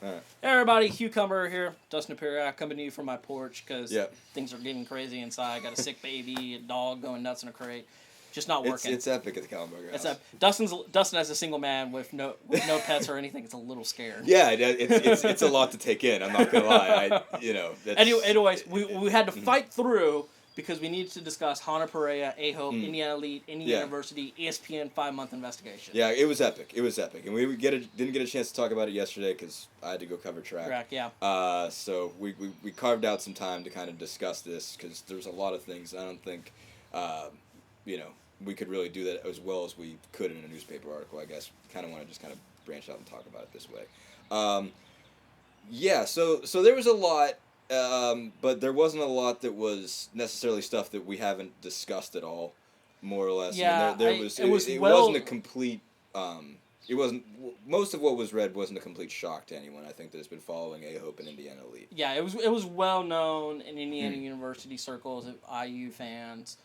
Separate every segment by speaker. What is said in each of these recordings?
Speaker 1: All right.
Speaker 2: Hey everybody, Hugh here, Dustin Perea, coming to you from my porch because
Speaker 1: Yep.
Speaker 2: things are getting crazy inside. I got a sick baby, a dog going nuts in a crate. Just not working.
Speaker 1: It's epic at the Kellenberger house.
Speaker 2: Dustin as a single man with no pets or anything. It's a little scared.
Speaker 1: Yeah, it's a lot to take in. I'm not gonna lie.
Speaker 2: Anyways, we had to fight through because we needed to discuss Hanner Perea, A-Hope, Indiana Elite, Indiana University, ESPN 5-month investigation.
Speaker 1: Yeah, it was epic. And we didn't get a chance to talk about it yesterday because I had to go cover track.
Speaker 2: Yeah.
Speaker 1: So we carved out some time to kind of discuss this because there's a lot of things I don't think, we could really do that as well as we could in a newspaper article. I guess kind of want to just kind of branch out and talk about it this way. So there was a lot. But there wasn't a lot that was necessarily stuff that we haven't discussed at all, more or less.
Speaker 2: Yeah,
Speaker 1: it wasn't a complete. It wasn't most of what was read wasn't a complete shock to anyone. I think that's been following A-Hope and Indiana Elite.
Speaker 2: Yeah, it was well known in Indiana University circles of IU fans.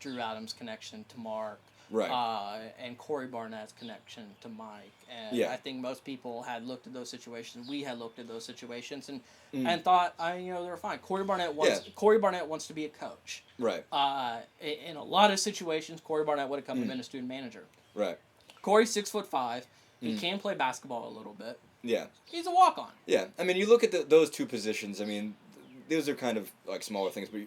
Speaker 2: Drew Adams' connection to Mark.
Speaker 1: Right.
Speaker 2: And Corey Barnett's connection to Mike. And I think most people had looked at those situations. We had looked at those situations and thought, they were fine. Corey Barnett wants to be a coach.
Speaker 1: Right.
Speaker 2: In a lot of situations, Corey Barnett would have come and been a student manager.
Speaker 1: Right.
Speaker 2: Corey's 6'5". He can play basketball a little bit.
Speaker 1: Yeah.
Speaker 2: He's a walk-on.
Speaker 1: Yeah. I mean, you look at those two positions. I mean, those are kind of like smaller things, but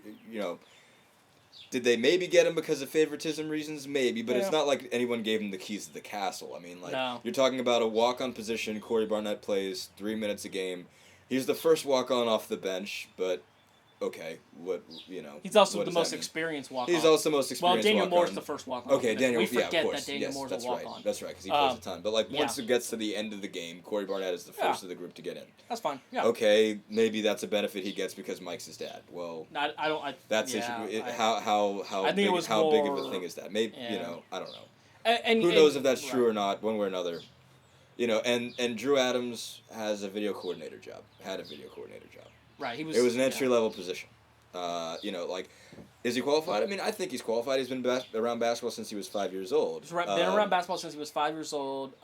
Speaker 1: did they maybe get him because of favoritism reasons? Maybe, but it's not like anyone gave him the keys to the castle. I mean, you're talking about a walk-on position. Corey Barnett plays 3 minutes a game. He's the first walk-on off the bench, but okay,
Speaker 2: He's also the most experienced walk-on.
Speaker 1: He's also the most experienced
Speaker 2: Daniel
Speaker 1: walk-on.
Speaker 2: Moore's the first walk-on.
Speaker 1: Okay, Daniel.
Speaker 2: We forget
Speaker 1: of course.
Speaker 2: that Daniel Moore's a walk-on.
Speaker 1: That's right, because he plays a ton. But once it gets to the end of the game, Corey Barnett is the first of the group to get in.
Speaker 2: That's fine. Yeah.
Speaker 1: Okay, maybe that's a benefit he gets because Mike's his dad. Well, that's issue. How big of a thing is that? Maybe I don't know. Who knows if that's true or not? One way or another. And Drew Adams has a video coordinator job. Had a video coordinator job.
Speaker 2: Right.
Speaker 1: It was an entry-level position. Is he qualified? I mean, I think he's qualified. He's been around basketball since he was 5 years old.
Speaker 2: He's been around basketball since he was 5 years old.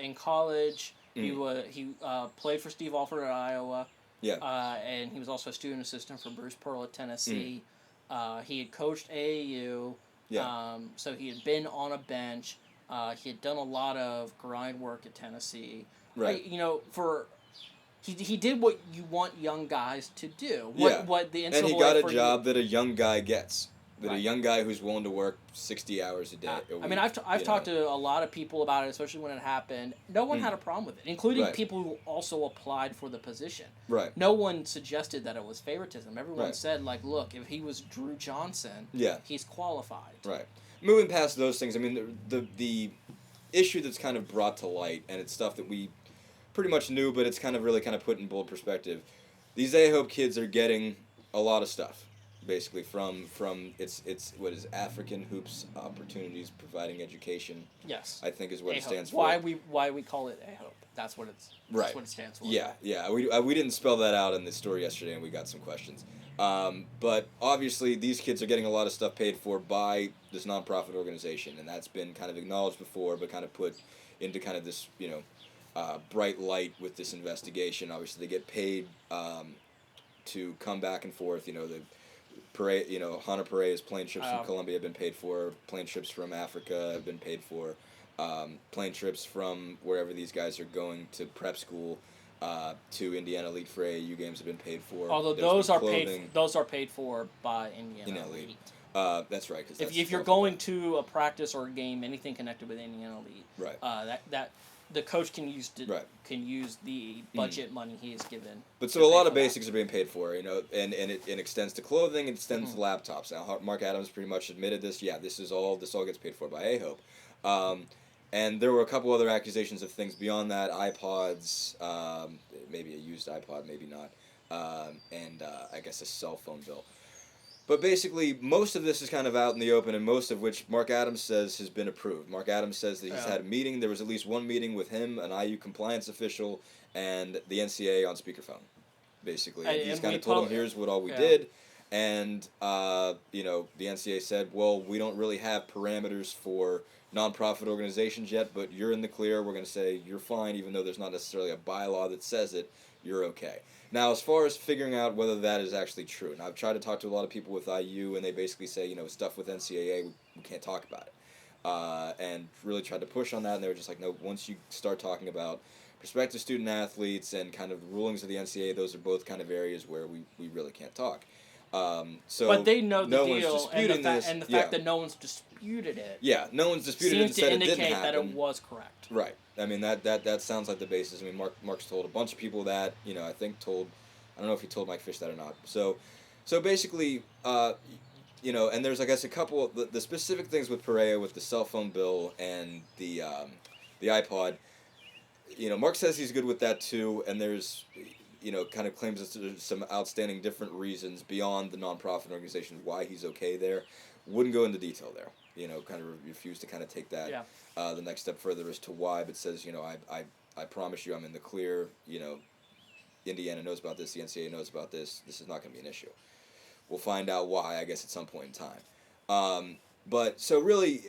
Speaker 2: In college, he played for Steve Alford at Iowa.
Speaker 1: Yeah.
Speaker 2: And he was also a student assistant for Bruce Pearl at Tennessee. He had coached AAU.
Speaker 1: Yeah.
Speaker 2: So he had been on a bench. He had done a lot of grind work at Tennessee.
Speaker 1: Right.
Speaker 2: He did what you want young guys to do. What the NCAA
Speaker 1: and he got a job that a young guy gets. That
Speaker 2: Right.
Speaker 1: a young guy who's willing to work 60 hours a day. A week,
Speaker 2: I've talked to a lot of people about it, especially when it happened. No one had a problem with it, including people who also applied for the position.
Speaker 1: Right.
Speaker 2: No one suggested that it was favoritism. Everyone said, look, if he was Drew Johnson, he's qualified.
Speaker 1: Right. Moving past those things, I mean, the issue that's kind of brought to light, and it's stuff that we pretty much knew, but it's kind of really kind of put in bold perspective. These A-Hope kids are getting a lot of stuff, basically from it's what is African Hoops Opportunities Providing Education.
Speaker 2: Yes,
Speaker 1: I think is what
Speaker 2: A-Hope.
Speaker 1: It stands for.
Speaker 2: Why we call it A-Hope? That's what That's what it stands for.
Speaker 1: Yeah. We didn't spell that out in the story yesterday, and we got some questions. But obviously, these kids are getting a lot of stuff paid for by this nonprofit organization, and that's been kind of acknowledged before, but kind of put into kind of this bright light with this investigation. Obviously, they get paid to come back and forth. Hanner Perea's plane trips from Colombia have been paid for. Plane trips from Africa have been paid for. Plane trips from wherever these guys are going to prep school to Indiana Elite for AAU games have been paid for.
Speaker 2: Although those are paid for by Indiana Elite.
Speaker 1: That's right.
Speaker 2: If you're going to a practice or a game, anything connected with Indiana Elite,
Speaker 1: right.
Speaker 2: That the coach can use the budget money he is given.
Speaker 1: But so a lot of basics are being paid for, and it extends to clothing, it extends to laptops. Now Mark Adams pretty much admitted this. Yeah, this all gets paid for by A-Hope. And there were a couple other accusations of things beyond that, iPods, maybe a used iPod, maybe not, and I guess a cell phone bill. But basically, most of this is kind of out in the open, and most of which Mark Adams says has been approved. Mark Adams says that he's had a meeting. There was at least one meeting with him, an IU compliance official, and the NCAA on speakerphone, basically. And he's kind of told him, here's what all we did. And, you know, the NCAA said, well, we don't really have parameters for nonprofit organizations yet, but you're in the clear. We're going to say you're fine, even though there's not necessarily a bylaw that says it, you're okay. Now, as far as figuring out whether that is actually true, and I've tried to talk to a lot of people with IU, and they basically say, you know, stuff with NCAA, we can't talk about it. And really tried to push on that, and they were just like, no, once you start talking about prospective student athletes and kind of the rulings of the NCAA, those are both kind of areas where we really can't talk.
Speaker 2: But they know the deal, and the fact
Speaker 1: yeah.
Speaker 2: that no one's disputed it.
Speaker 1: Yeah, no one's disputed it and said it didn't happen.
Speaker 2: Seems to indicate that it was correct.
Speaker 1: Right. I mean, that sounds like the basis. I mean, Mark's told a bunch of people that, you know, I don't know if he told Mike Fish that or not. So basically, you know, and there's, I guess, a couple of the specific things with Perea, with the cell phone bill and the iPod. You know, Mark says he's good with that too, and there's, you know, kind of claims that there's some outstanding different reasons beyond the nonprofit organization why he's okay there. Wouldn't go into detail there. You know, kind of refused to kind of take that the next step further as to why, but says, you know, I promise you I'm in the clear. You know, Indiana knows about this, the NCAA knows about this. This is not going to be an issue. We'll find out why, I guess, at some point in time. But so really,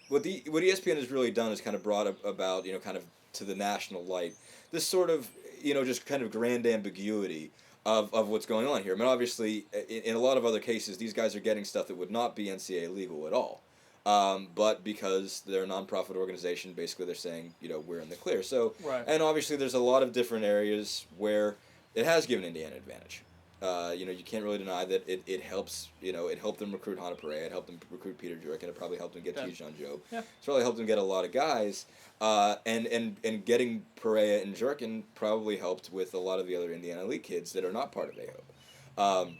Speaker 1: what ESPN has really done is kind of brought about, you know, kind of to the national light this sort of, you know, just kind of grand ambiguity of what's going on here. I mean, obviously, in a lot of other cases, these guys are getting stuff that would not be NCAA legal at all. But because they're a nonprofit organization, basically they're saying, you know, we're in the clear. So,
Speaker 2: right.
Speaker 1: And obviously there's a lot of different areas where it has given Indiana advantage. You know, you can't really deny that it helps, you know, it helped them recruit Hanner Perea, it helped them recruit Peter Jurek, and it probably helped them get Tijon Jobe.
Speaker 2: Yeah.
Speaker 1: It's probably helped them get a lot of guys. And getting Perea and Jurkin probably helped with a lot of the other Indiana Elite kids that are not part of AHOPE.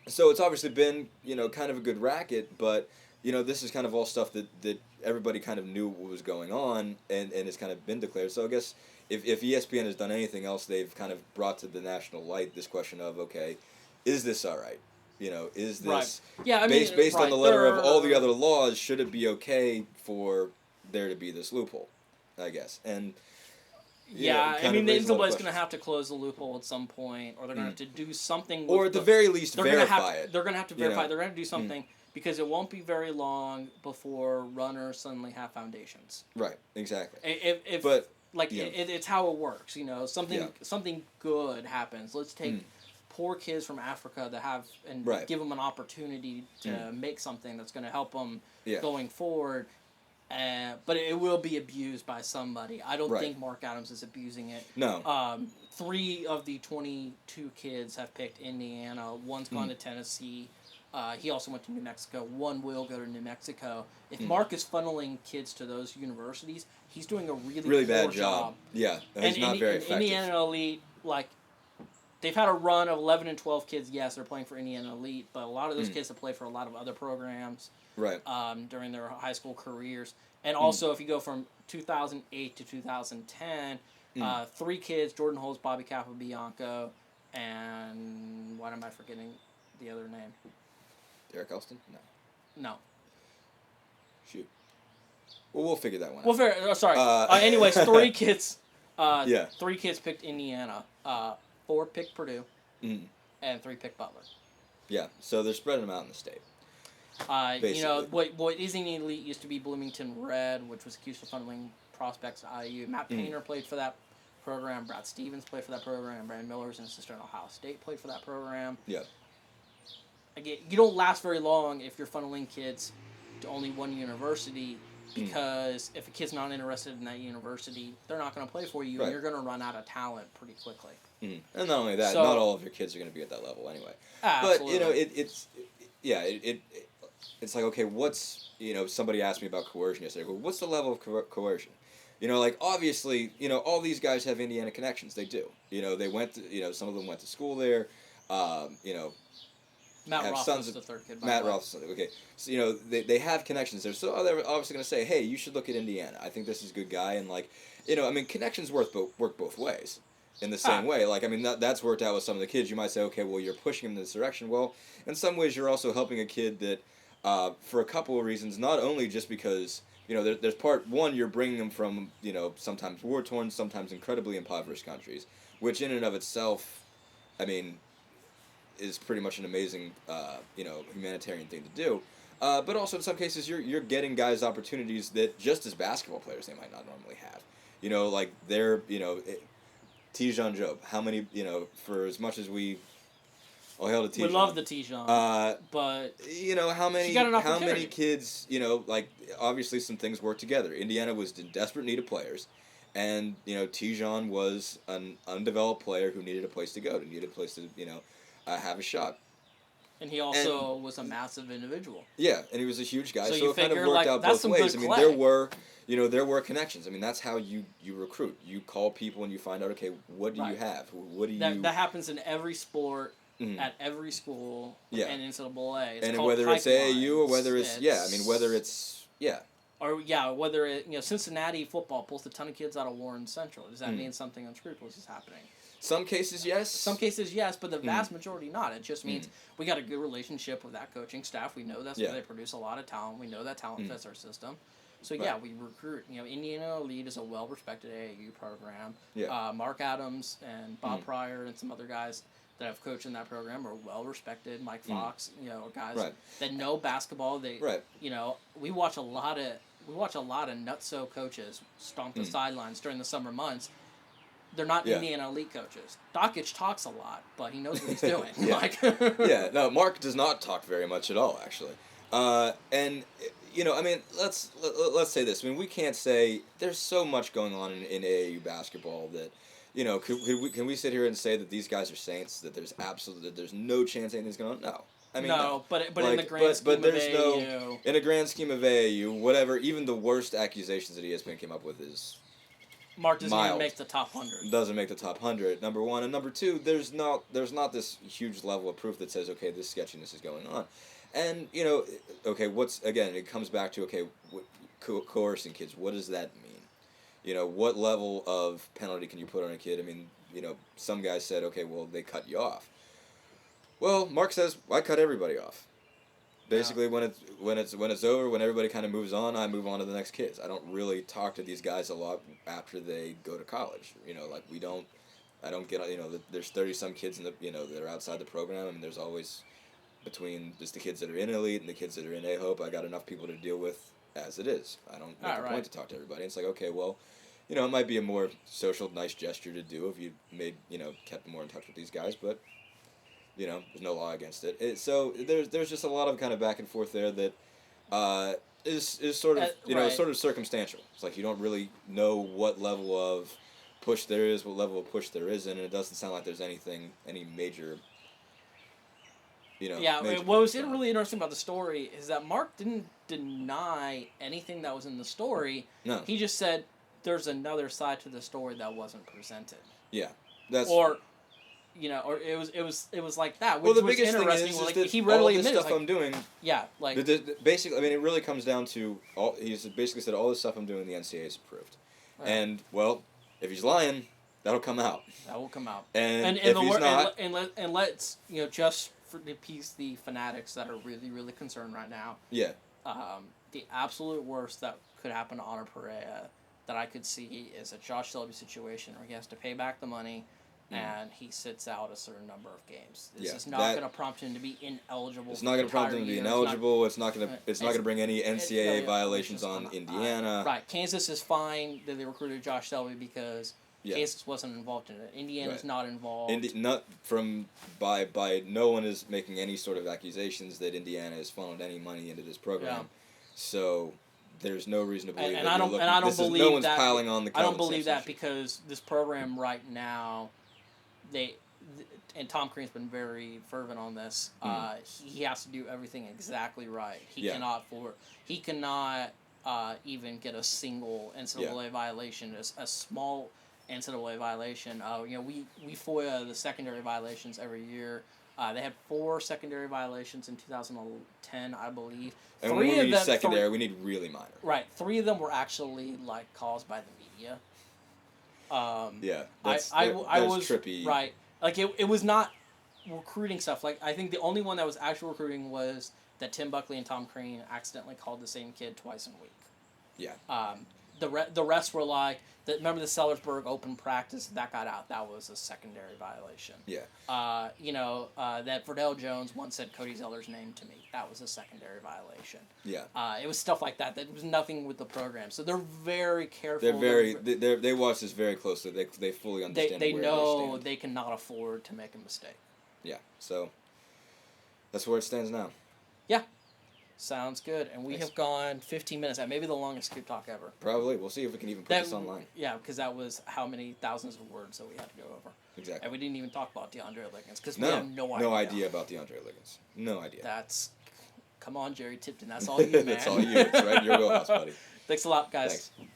Speaker 1: So it's obviously been, you know, kind of a good racket, but, you know, this is kind of all stuff that everybody kind of knew what was going on and it's kind of been declared. So I guess if ESPN has done anything else, they've kind of brought to the national light this question of, okay, is this all right? You know, is this
Speaker 2: right. Yeah, I mean,
Speaker 1: based
Speaker 2: right.
Speaker 1: on the letter of all the other laws, should it be okay for there to be this loophole, I guess? And
Speaker 2: yeah, I mean, the NCAA is going to have to close the loophole at some point, or they're going to have to do something. Or
Speaker 1: at the very least, verify
Speaker 2: it. They're going to have to verify. They're going to do something because it won't be very long before runners suddenly have foundations.
Speaker 1: Right. Exactly.
Speaker 2: It's how it works. You know, something good happens. Let's take poor kids from Africa that have give them an opportunity to make something that's going to help them going forward. But it will be abused by somebody. I don't think Mark Adams is abusing it.
Speaker 1: No.
Speaker 2: 3 of the 22 kids have picked Indiana. One's gone to Tennessee. He also went to New Mexico. One will go to New Mexico. If Mark is funneling kids to those universities, he's doing a really poor
Speaker 1: bad job. Yeah, he's not very effective.
Speaker 2: Indiana Elite, like, they've had a run of 11 and 12 kids. Yes, they're playing for Indiana Elite, but a lot of those kids have played for a lot of other programs.
Speaker 1: Right.
Speaker 2: During their high school careers. And also, if you go from 2008 to 2010, 3 kids, Jordan Holmes, Bobby Capobianco, and what am I forgetting the other name?
Speaker 1: Derek Elston?
Speaker 2: No.
Speaker 1: Shoot. Well, we'll figure that one out.
Speaker 2: Sorry. Anyways, 3 kids. 3 kids picked Indiana. 4 picked Purdue. And 3 picked Butler.
Speaker 1: Yeah, so they're spreading them out in the state.
Speaker 2: You know, what isn't elite used to be Bloomington Red, which was accused of funneling prospects to IU. Matt Painter played for that program. Brad Stevens played for that program. Brandon Miller's an assistant at Ohio State, played for that program.
Speaker 1: Yeah.
Speaker 2: Again, you don't last very long if you're funneling kids to only one university because if a kid's not interested in that university, they're not going to play for you, and you're going to run out of talent pretty quickly.
Speaker 1: And not only that, not all of your kids are going to be at that level anyway.
Speaker 2: Absolutely.
Speaker 1: But, you know, it's like, okay, what's, you know, somebody asked me about coercion yesterday. Well, what's the level of coercion? You know, like, obviously, you know, all these guys have Indiana connections. They do. You know, they went to, you know, some of them went to school there. You know,
Speaker 2: Matt Roth was the third kid.
Speaker 1: Matt Roth, okay. So, you know, they have connections there. So they're obviously going to say, hey, you should look at Indiana. I think this is a good guy. And, like, you know, I mean, connections work both ways. In the same way. Like, I mean, that's worked out with some of the kids. You might say, okay, well, you're pushing them in this direction. Well, in some ways, you're also helping a kid that, for a couple of reasons, not only just because, you know, there's part one, you're bringing them from, you know, sometimes war-torn, sometimes incredibly impoverished countries, which in and of itself, I mean, is pretty much an amazing, humanitarian thing to do. But also in some cases you're getting guys opportunities that just as basketball players they might not normally have. Like they're, Tijan Job. How many, for as much as we all hail to Tijan.
Speaker 2: We love the Tijan. But
Speaker 1: how many kids, like obviously some things work together. Indiana was in desperate need of players. And, Tijan was an undeveloped player who needed a place to go, needed a place to, have a shot.
Speaker 2: And he also was a massive individual.
Speaker 1: Yeah, and he was a huge guy,
Speaker 2: so
Speaker 1: it kind of worked out both ways. I mean, there were connections. I mean, that's how you recruit. You call people and you find out, okay, what do you have? What do you...
Speaker 2: That happens in every sport, at every school, and NCAA.
Speaker 1: And whether it's AAU or whether
Speaker 2: whether Cincinnati football pulls a ton of kids out of Warren Central. Does that mean something unscrupulous is happening?
Speaker 1: Some cases, yes.
Speaker 2: Some cases, yes, but the vast majority not. It just means we got a good relationship with that coaching staff. We know that's where they produce a lot of talent. We know that talent fits our system. So, we recruit. Indiana Elite is a well-respected AAU program.
Speaker 1: Yeah.
Speaker 2: Mark Adams and Bob Pryor and some other guys that have coached in that program are well-respected. Mike Fox, guys that know basketball. We watch a lot of nutso coaches stomp the sidelines during the summer months. They're not Indiana Elite coaches. Dockich talks a lot, but he knows what he's doing.
Speaker 1: No, Mark does not talk very much at all, actually. And let's say this. I mean, we can't say there's so much going on in AAU basketball that, can we sit here and say that these guys are saints? That there's no chance anything's going on? No. I mean, no.
Speaker 2: But in the grand scheme of AAU,
Speaker 1: in a grand scheme of AAU, whatever, even the worst accusations that ESPN came up with is.
Speaker 2: Mark doesn't even make the top 100.
Speaker 1: Doesn't make the top 100, number one. And number two, there's not this huge level of proof that says, okay, this sketchiness is going on. And, it comes back to, coercing kids. What does that mean? What level of penalty can you put on a kid? I mean, some guys said, okay, well, they cut you off. Well, Mark says, I cut everybody off. Basically, when it's over, when everybody kind of moves on, I move on to the next kids. I don't really talk to these guys a lot after they go to college. I don't get, there's 30-some kids that are outside the program. I mean, there's always, between just the kids that are in Elite and the kids that are in A-Hope, I got enough people to deal with as it is. I don't make a point to talk to everybody. It's like, okay, well, it might be a more social, nice gesture to do if you kept more in touch with these guys, but... there's no law against it. So there's just a lot of kind of back and forth there that is sort of sort of circumstantial. It's like you don't really know what level of push there is, what level of push there isn't, and it doesn't sound like there's any major.
Speaker 2: What was really interesting about the story is that Mark didn't deny anything that was in the story.
Speaker 1: No.
Speaker 2: He just said there's another side to the story that wasn't presented.
Speaker 1: Yeah, that's.
Speaker 2: Or it was like that, which was interesting.
Speaker 1: Thing is
Speaker 2: he readily
Speaker 1: all this
Speaker 2: admitted,
Speaker 1: stuff I'm doing.
Speaker 2: Yeah, like
Speaker 1: basically, I mean, it really comes down to he's basically said all this stuff I'm doing, the NCAA is approved, and well, if he's lying, that'll come out.
Speaker 2: That will come out.
Speaker 1: And if he's not,
Speaker 2: and let's just to appease the fanatics that are really really concerned right now.
Speaker 1: Yeah.
Speaker 2: The absolute worst that could happen to Hanner Perea that I could see is a Josh Selby situation where he has to pay back the money. And he sits out a certain number of games. This is not going to prompt him to be ineligible.
Speaker 1: It's not going to prompt him to be ineligible. It's not going to bring any NCAA violations on Indiana.
Speaker 2: Right. Kansas is fine that they recruited Josh Selby because Kansas wasn't involved in it. Indiana's not involved. By no one is making any sort of accusations that Indiana has funneled any money into this program. Yeah. So there's no reason to believe I don't believe
Speaker 1: no one's
Speaker 2: that.
Speaker 1: Piling on the
Speaker 2: I don't believe that because this program right now. And Tom Crean's been very fervent on this. He has to do everything exactly right. He cannot even get a single NCAA violation, a small NCAA violation. We FOIA the secondary violations every year. They had 4 secondary violations in 2010, I believe.
Speaker 1: And when we need secondary, we need really minor.
Speaker 2: Right. 3 of them were actually caused by the media.
Speaker 1: That's trippy.
Speaker 2: Right. Like, it was not recruiting stuff. Like, I think the only one that was actual recruiting was that Tim Buckley and Tom Crean accidentally called the same kid twice in a week.
Speaker 1: Yeah.
Speaker 2: the rest were like, remember the Sellersburg open practice? That got out. That was a secondary violation.
Speaker 1: Yeah.
Speaker 2: That Verdell Jones once said Cody Zeller's name to me. That was a secondary violation.
Speaker 1: Yeah.
Speaker 2: It was stuff like that. That was nothing with the program. So they're very careful.
Speaker 1: They watch this very closely. They fully understand.
Speaker 2: They know they cannot afford to make a mistake.
Speaker 1: Yeah. So that's where it stands now.
Speaker 2: Yeah. Sounds good. And we have gone 15 minutes. Maybe the longest ScoopTalk ever.
Speaker 1: Probably. We'll see if we can even put this online.
Speaker 2: Yeah, because that was how many thousands of words that we had to go over.
Speaker 1: Exactly.
Speaker 2: And we didn't even talk about DeAndre Liggins because we have no idea.
Speaker 1: No idea about DeAndre Liggins. No idea.
Speaker 2: Come on, Jerry Tipton. That's all you, man.
Speaker 1: That's all you. It's right in your wheelhouse, buddy.
Speaker 2: Thanks a lot, guys.
Speaker 1: Thanks.